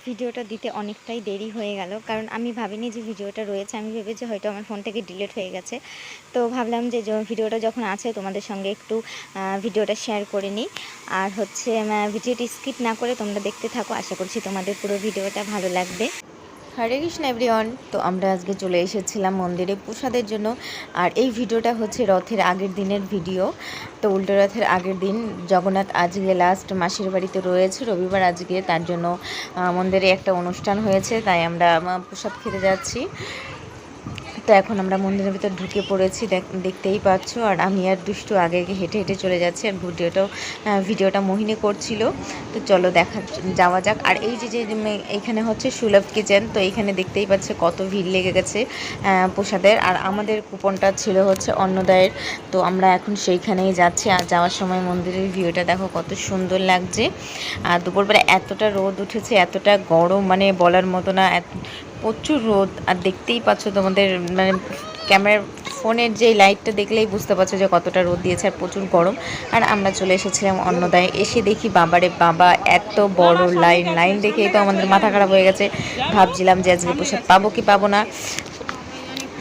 ভিডিওটা দিতে অনেকটাই দেরি হয়ে গেল, কারণ আমি ভাবিনি যে ভিডিওটা রয়েছে। আমি ভেবেছি হয়তো আমার ফোন থেকে ডিলিট হয়ে গেছে। তো ভাবলাম যে ভিডিওটা যখন আছে তোমাদের সঙ্গে একটু ভিডিওটা শেয়ার করে নিই। আর হচ্ছে ভিডিওটি স্কিপ না করে তোমরা দেখতে থাকো। আশা করছি তোমাদের পুরো ভিডিওটা ভালো লাগবে। হরে কৃষ্ণ এভরিওয়ান। তো আমরা আজকে চলে এসেছিলাম মন্দিরে প্রসাদের জন্য। আর এই ভিডিওটা হচ্ছে রথের আগের দিনের ভিডিও। তো উল্টো রথের আগের দিন জগন্নাথ আজকে লাস্ট মাসির বাড়িতে রয়েছে, রবিবার আজকে, তার জন্য মন্দিরে একটা অনুষ্ঠান হয়েছে, তাই আমরা প্রসাদ খেতে যাচ্ছি। তো এখন আমরা মন্দিরের ভিতর ঢুকে পড়েছি, দেখতেই পাচ্ছ। আর আমি আর দুষ্টু আগে হেঁটে হেঁটে চলে যাচ্ছি, আর ভিডিওটা মোহিনী করছিল। তো চলো যাওয়া যাক। আর এই যে এইখানে হচ্ছে সুলভ কিচেন। তো এইখানে দেখতেই পাচ্ছে কত ভিড় লেগে গেছে প্রসাদের। আর আমাদের কুপনটা ছিল হচ্ছে অন্নদায়ের। তো আমরা এখন সেইখানেই যাচ্ছি। আর যাওয়ার সময় মন্দিরের ভিউটা দেখো কত সুন্দর লাগছে। আর দুপুরবেলা এতটা রোদ উঠেছে, এতটা গরম, মানে বলার মতো না, প্রচুর রোদ। আর দেখতেই পাচ্ছ তোমাদের মানে ক্যামেরার ফোনের যে লাইটটা দেখলেই বুঝতে পারছো যে কতটা রোদ দিয়েছে, আর প্রচুর গরম। আর আমরা চলে এসেছিলাম অন্নদায়। এসে দেখি বাবারে বাবা, এত বড় লাইন দেখেই তো আমাদের মাথা খারাপ হয়ে গেছে। ভাবছিলাম যে আজকে প্রসাদ পাবো কি পাবো না।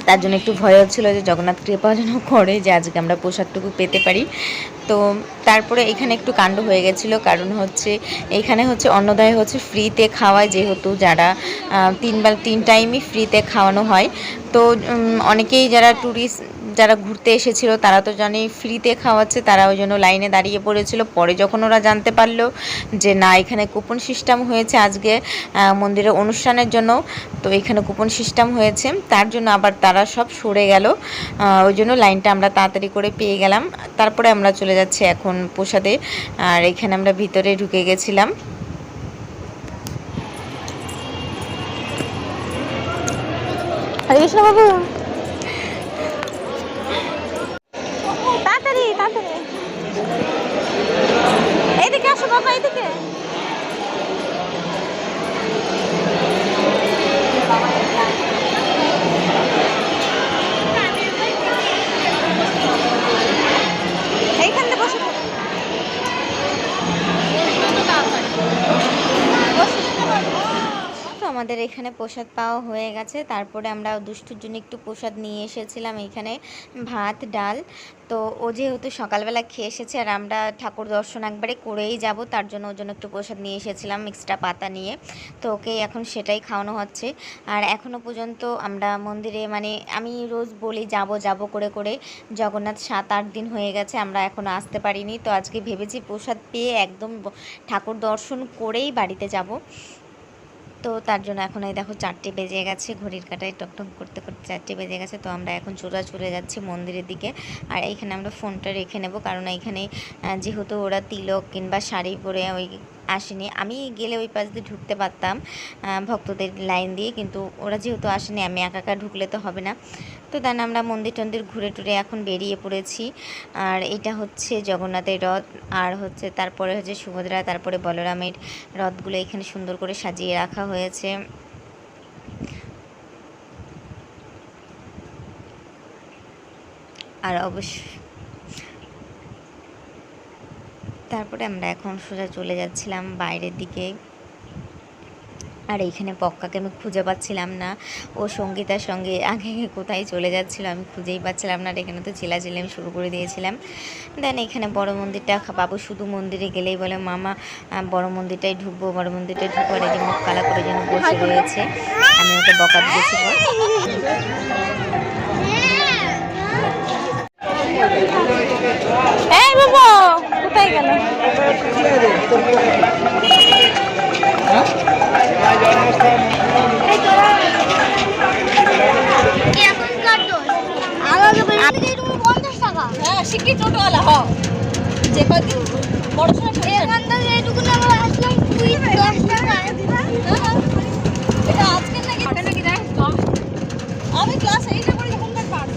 তার জন্য একটু ভয় হচ্ছিলো যে জগন্নাথ কৃপা যেন করে যে আজকে আমরা প্রসাদটুকু পেতে পারি। তো তারপরে এখানে একটু কাণ্ড হয়ে গেছিলো, কারণ হচ্ছে এইখানে হচ্ছে অন্নদায় হচ্ছে ফ্রিতে খাওয়ায়, যেহেতু যারা তিন টাইমই ফ্রিতে খাওয়ানো হয়। তো অনেকেই যারা ট্যুরিস্ট যারা ঘুরতে এসেছিলো তারা তো জানে ফ্রিতে খাওয়াচ্ছে, তারা ওই জন্য লাইনে দাঁড়িয়ে পড়েছিল। পরে যখন ওরা জানতে পারলো যে না, এখানে কুপন সিস্টেম হয়েছে আজকে মন্দিরের অনুষ্ঠানের জন্য, তো এখানে কুপন সিস্টেম হয়েছে, তার জন্য আবার তারা সব সরে গেল। ওই জন্য লাইনটা আমরা তাড়াতাড়ি করে পেয়ে গেলাম। তারপরে আমরা চলে যাচ্ছি এখন প্রসাদে। আর এখানে আমরা ভিতরে ঢুকে গেছিলাম। হরে কৃষ্ণ বাবু, তাড়াতাড়ি তাড়াতাড়ি এইদিকে আসো বাবা, এইদিকে। এইখানে বসে তো আমাদের এখানে প্রসাদ পাওয়া হয়ে গেছে। তারপরে আমরা দুষ্টুর জন্য একটু প্রসাদ নিয়ে এসেছিলাম, এখানে ভাত ডাল। তো ও যেহেতু সকালবেলা খেয়ে এসেছে, আর আমরা ঠাকুর দর্শন একবারে করেই যাব, তার জন্য ওর জন্য একটু প্রসাদ নিয়ে এসেছিলাম এক্সট্রা পাতা নিয়ে। তো ওকে এখন সেটাই খাওয়ানো হচ্ছে। আর এখনও পর্যন্ত আমরা মন্দিরে, মানে আমি রোজ বলি যাব যাব করে করে জগন্নাথ 7-8 দিন হয়ে গেছে, আমরা এখনও আসতে পারিনি। তো আজকে ভেবেছি প্রসাদ পেয়ে একদম ঠাকুর দর্শন করেই বাড়িতে যাব। তো তার জন্য এখন এই দেখো 4টে বেজে গেছে, ঘড়ির কাঁটায় টকটক করতে করতে 4টে বেজে গেছে। তো আমরা এখন চলে যাচ্ছি মন্দিরের দিকে। আর এইখানে আমরা ফোনটা রেখে নেব, কারণ এইখানে যেহেতু ওরা তিলক কিংবা শাড়ি পরে ওই আসেনি। আমি গেলে ওই পাশ দিয়ে ঢুকতে পারতাম ভক্তদের লাইন দিয়ে, কিন্তু ওরা যেহেতু আসেনি, আমি একা একা ঢুকলে তো হবে না। তো দেন আমরা মন্দির টন্দির ঘুরে টুরে এখন বেরিয়ে পড়েছি। আর এটা হচ্ছে জগন্নাথের রথ, আর হচ্ছে তারপরে হচ্ছে সুভদ্রা, তারপরে বলরামের রথগুলো এখানে সুন্দর করে সাজিয়ে রাখা হয়েছে। আর অবশ্যই তারপরে আমরা এখন সোজা চলে যাচ্ছিলাম বাইরের দিকে। আর এইখানে পক্কাকে আমি খুঁজে পাচ্ছিলাম না, ও সঙ্গীতার সঙ্গে আগে কোথায় চলে যাচ্ছিল, আমি খুঁজেই পাচ্ছিলাম না। আর এখানে তো চিল্লাচিল্লি আমি শুরু করে দিয়েছিলাম। দেন এখানে বড় মন্দিরটা, বাবু শুধু মন্দিরে গেলেই বলে মামা বড় মন্দিরটাই ঢুকবো, বড় মন্দিরটাই ঢুকবো। আর এই যে মুখ কালা করে যেন বসে রয়েছে, আমি ওকে বকা দিয়েছি। এই বাবা কোথায় গেল? শিক্ষিত টোটোওয়ালা হ যে কদিন পড়াশোনা করে এইটুকু আসলাম, তুই 10 টাকা এটা আজকে নাকি আমি ক্লাস 8 এ পড়ি যখন পাস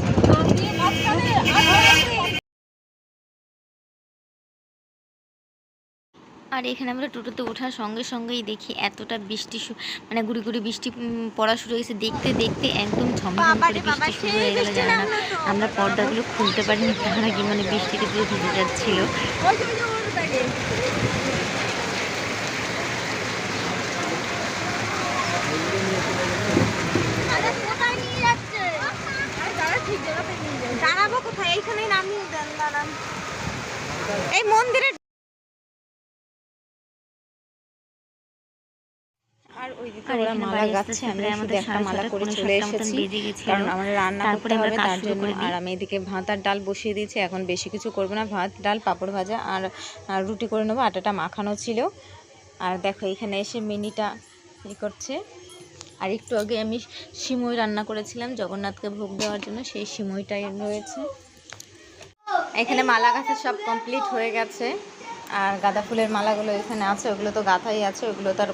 দিয়ে মাঝখানে। আর এখানে আমরা টোটোতে ওঠার সঙ্গে সঙ্গেই দেখি এতটা বৃষ্টি, মানে গুড়ি গুড়ি বৃষ্টি পড়া শুরু হয়েছে। দেখতে দেখতে একদম ঝমঝম করে বৃষ্টি শুরু হয়ে গেল। জানা না, আমরা পর্দাগুলো খুলতে পারিনি, তার আগে মানে বৃষ্টিতে পুরো ভিজে যাচ্ছিল। দাঁড়াবো কোথায়? এইখানেই নামিয়ে দেন, দাঁড়ান। এই মন্দিরের আর ওইদিকে ওরা মালা গাচ্ছে, আমি শুধু একটা মালা করে চলে এসেছি, কারণ আমার রান্না করতে হবে তার জন্য। আর আমি এদিকে ভাত আর ডাল বসিয়ে দিয়েছি, এখন বেশি কিছু করবো না, ভাত ডাল পাঁপড় ভাজা আর রুটি করে নেবো, আটাটা মাখানো ছিল। আর দেখো এখানে এসে মিনিটা ই করছে। আর একটু আগে আমি সিমই রান্না করেছিলাম জগন্নাথকে ভোগ দেওয়ার জন্য, সেই সিমইটাই রয়েছে। এখানে মালা গাছা সব কমপ্লিট হয়ে গেছে, আর গাঁদা ফুলের মালাগুলো এখানে আছে, ওগুলো তো গাঁথাই আছে, ওগুলো তো আর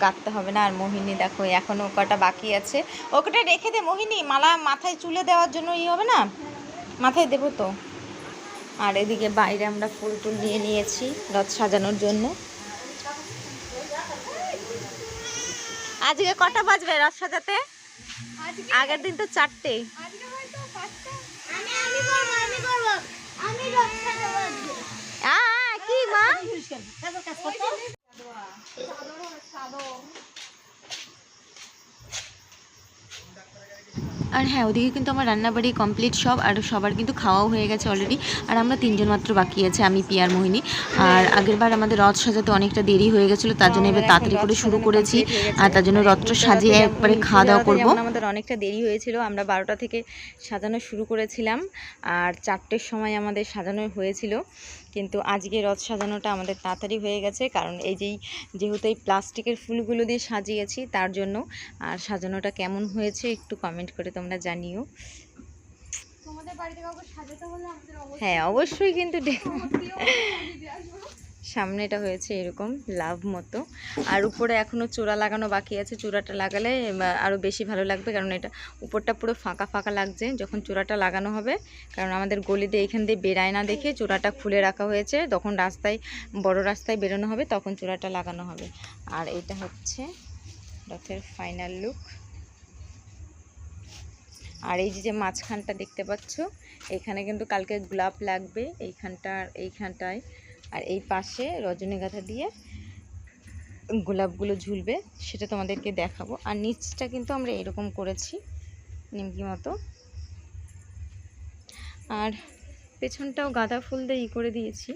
গাঁথতে হবে না। আর মোহিনী দেখো এখনও কটা বাকি আছে, ওটা রেখে দে মোহিনী, মালা মাথায় চুলে দেওয়ার জন্য ই হবে না, মাথায় দেবো তো। আর এদিকে বাইরে আমরা ফুল টুল নিয়ে নিয়েছি রথ সাজানোর জন্য। আজকে কটা বাজবে রথ সাজাতে? আগের দিন তো 4টে। কি মা? আর হ্যাঁ, ওদিকে কিন্তু আমার রান্নাবাড়ি কমপ্লিট সব, আর সবার কিন্তু খাওয়াও হয়ে গেছে অলরেডি। আর আমরা 3জন মাত্র বাকি আছে, আমি পিয়ার মোহিনী। আর আগেরবার আমাদের রথ সাজাতে অনেকটা দেরি হয়ে গেছিলো, তার জন্য এবার তাড়াতাড়ি করে শুরু করেছি। আর তার জন্য রথটা সাজিয়ে একবারে খাওয়া দাওয়া করবো। আমাদের অনেকটা দেরি হয়েছিল, আমরা 12টা থেকে সাজানো শুরু করেছিলাম, আর 4টের সময় আমাদের সাজানো হয়েছিল। কিন্তু আজকে রথ সাজানোটা আমাদের তাড়াতাড়ি হয়ে গেছে, কারণ যেহেতু এই প্লাস্টিকের ফুলগুলো দিয়ে সাজিয়েছি তার জন্য। আর সাজানোটা কেমন হয়েছে একটু কমেন্ট করে তোমরা জানিও। হ্যাঁ অবশ্যই, কিন্তু সামনেটা হয়েছে এরকম লাভ মতো। আর উপরে এখনও চূড়া লাগানো বাকি আছে, চূড়াটা লাগালে আরও বেশি ভালো লাগবে, কারণ এটা উপরটা পুরো ফাঁকা ফাঁকা লাগছে যখন চূড়াটা লাগানো হবে। কারণ আমাদের গলিতে এখান দিয়ে বেরায় না দেখে চূড়াটা খুলে রাখা হয়েছে, তখন বড় রাস্তায় বেরোনো হবে তখন চূড়াটা লাগানো হবে। আর এটা হচ্ছে রথের ফাইনাল লুক। আর এই যে মাঝখানটা দেখতে পাচ্ছ, এখানে কিন্তু কালকে গোলাপ লাগবে এইখানটায়, আর এই পাশে রজনীগন্ধা দিয়ে গোলাপগুলো ঝুলবে, সেটা তোমাদেরকে দেখাবো। আর নিচটা কিন্তু আমরা এরকম করেছি নিমকি মতো, আর পেছনটাও গাঁদা ফুল দিয়ে করে দিয়েছি।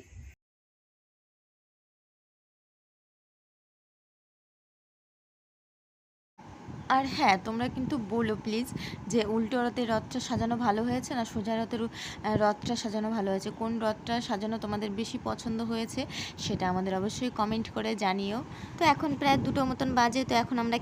আর হ্যাঁ, তোমরা কিন্তু বলো প্লিজ যে উল্টো রথের রথটা সাজানো ভালো হয়েছে না সোজা রথের রথটা সাজানো ভালো হয়েছে, কোন রথটা সাজানো তোমাদের বেশি পছন্দ হয়েছে সেটা আমাদের অবশ্যই কমেন্ট করে জানিও। তো এখন প্রায় 2টো মতন বাজে, তো এখন আমরা